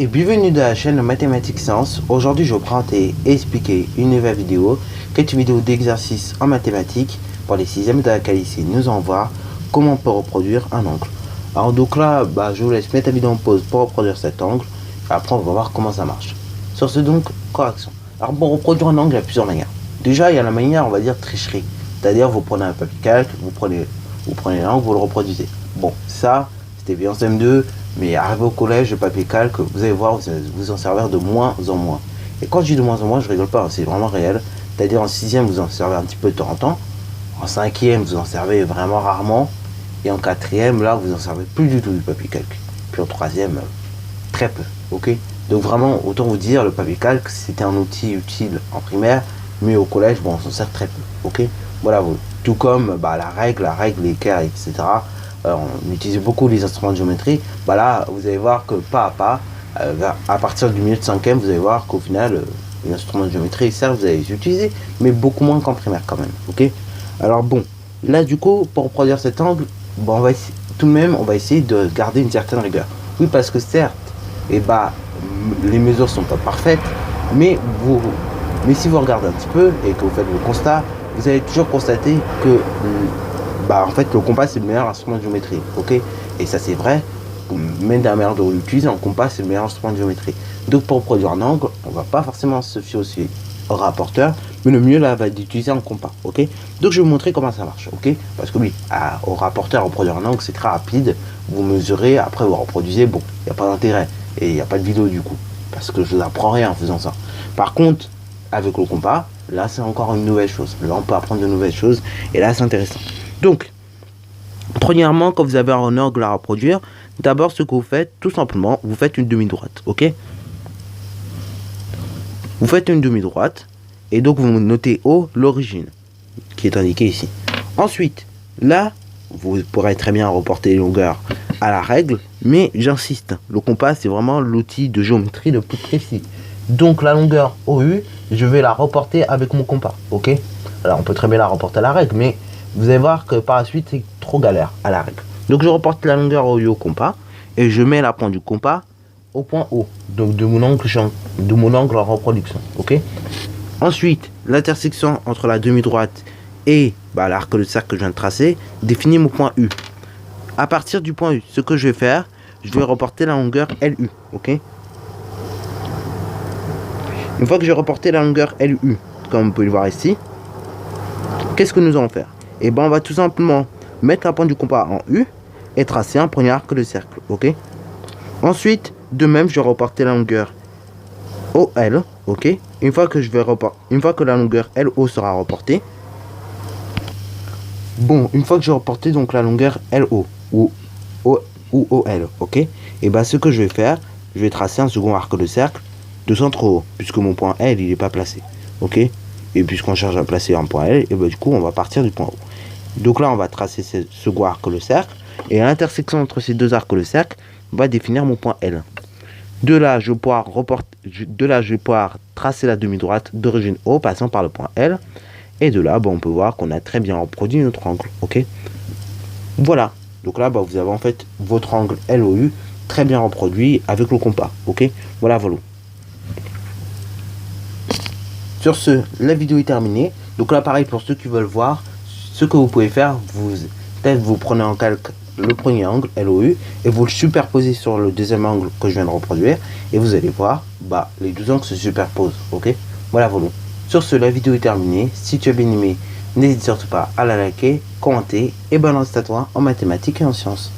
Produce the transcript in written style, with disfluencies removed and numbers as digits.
Et bienvenue dans la chaîne Mathématiques Sciences. Aujourd'hui, je vais présenter et expliquer une nouvelle vidéo, qui est une vidéo d'exercice en mathématiques pour les 6e de la qualité. Nous allons voir comment on peut reproduire un angle. Alors donc là, je vous laisse mettre la vidéo en pause pour reproduire cet angle. Et après, on va voir comment ça marche. Sur ce donc, correction. Alors pour reproduire un angle, il y a plusieurs manières. Déjà, il y a la manière, on va dire, tricherie. C'est-à-dire, vous prenez un papier calque, vous prenez l'angle, vous le reproduisez. Bon, ça, c'était bien en CM2. Mais arrivé au collège, le papier calque, vous allez voir, vous en servir de moins en moins. Et quand je dis de moins en moins, je rigole pas, c'est vraiment réel. C'est-à-dire en 6e, vous en servez un petit peu de temps en temps. En 5e, vous en servez vraiment rarement. Et en 4e, là, vous en servez plus du tout du papier calque. Puis en 3e, très peu. Ok. Donc vraiment, autant vous dire, le papier calque, c'était un outil utile en primaire. Mais au collège, bon, on s'en sert très peu. Ok. Voilà, tout comme la règle, l'équerre, etc. On utilise beaucoup les instruments de géométrie. Là, vous allez voir que pas à pas, à partir du milieu de 5e, vous allez voir qu'au final, les instruments de géométrie, certes, vous allez les utiliser, mais beaucoup moins qu'en primaire quand même. Ok. Alors bon, là du coup, pour reproduire cet angle, on va essayer, tout de même, on va essayer de garder une certaine rigueur. Oui, parce que certes, les mesures sont pas parfaites, mais si vous regardez un petit peu et que vous faites le constat, vous allez toujours constater que en fait, le compas, c'est le meilleur instrument de géométrie, ok. Et ça, c'est vrai, même dans la manière dont on l'utilise, un compas, c'est le meilleur instrument de géométrie. Donc, pour produire un angle, on va pas forcément se fier aussi au rapporteur, mais le mieux, là, va être d'utiliser un compas, ok. Donc, je vais vous montrer comment ça marche, ok. Parce que oui, au rapporteur, reproduire un angle, c'est très rapide. Vous mesurez, après, vous reproduisez, bon, il n'y a pas d'intérêt. Et il n'y a pas de vidéo, du coup, parce que je vous apprends rien en faisant ça. Par contre, avec le compas, là, c'est encore une nouvelle chose. Là, on peut apprendre de nouvelles choses, et là, c'est intéressant. Donc, premièrement, quand vous avez un angle à reproduire, d'abord ce que vous faites, tout simplement, vous faites une demi-droite, ok. Vous faites une demi-droite, et donc vous notez O l'origine, qui est indiquée ici. Ensuite, là, vous pourrez très bien reporter les longueurs à la règle, mais j'insiste, le compas, c'est vraiment l'outil de géométrie le plus précis. Donc la longueur OU, je vais la reporter avec mon compas, ok. Alors on peut très bien la reporter à la règle, mais vous allez voir que par la suite, c'est trop galère à la règle. Donc, je reporte la longueur au compas et je mets la pointe du compas au point O. Donc, de mon angle en reproduction. Ok. Ensuite, l'intersection entre la demi-droite et l'arc de cercle que je viens de tracer définit mon point U. À partir du point U, ce que je vais faire, je vais reporter la longueur LU. Ok. Une fois que j'ai reporté la longueur LU, comme vous pouvez le voir ici, qu'est-ce que nous allons faire? On va tout simplement mettre la pointe du compas en U et tracer un premier arc de cercle, ok. Ensuite, de même, je vais reporter la longueur OL, ok. Une fois que la longueur LO sera reportée, une fois que j'ai reporté donc la longueur LO ou OL, ok. Ce que je vais faire, je vais tracer un second arc de cercle de centre O, puisque mon point L il n'est pas placé, ok. Et puisqu'on cherche à placer un point L, du coup on va partir du point O. Donc là on va tracer ce second arc de cercle, et à l'intersection entre ces deux arcs de cercle, on va définir mon point L. De là je vais pouvoir tracer la demi-droite d'origine O passant par le point L, et de là on peut voir qu'on a très bien reproduit notre angle, ok. Voilà, donc là vous avez en fait votre angle LOU très bien reproduit avec le compas, ok. Voilà. Sur ce, la vidéo est terminée. Donc là, pareil, pour ceux qui veulent voir, ce que vous pouvez faire, vous prenez en calque le premier angle, LOU, et vous le superposez sur le deuxième angle que je viens de reproduire, et vous allez voir, les deux angles se superposent, ok. Voilà. Sur ce, la vidéo est terminée. Si tu as bien aimé, n'hésite surtout pas à la liker, commenter, et bonne année à toi en mathématiques et en sciences.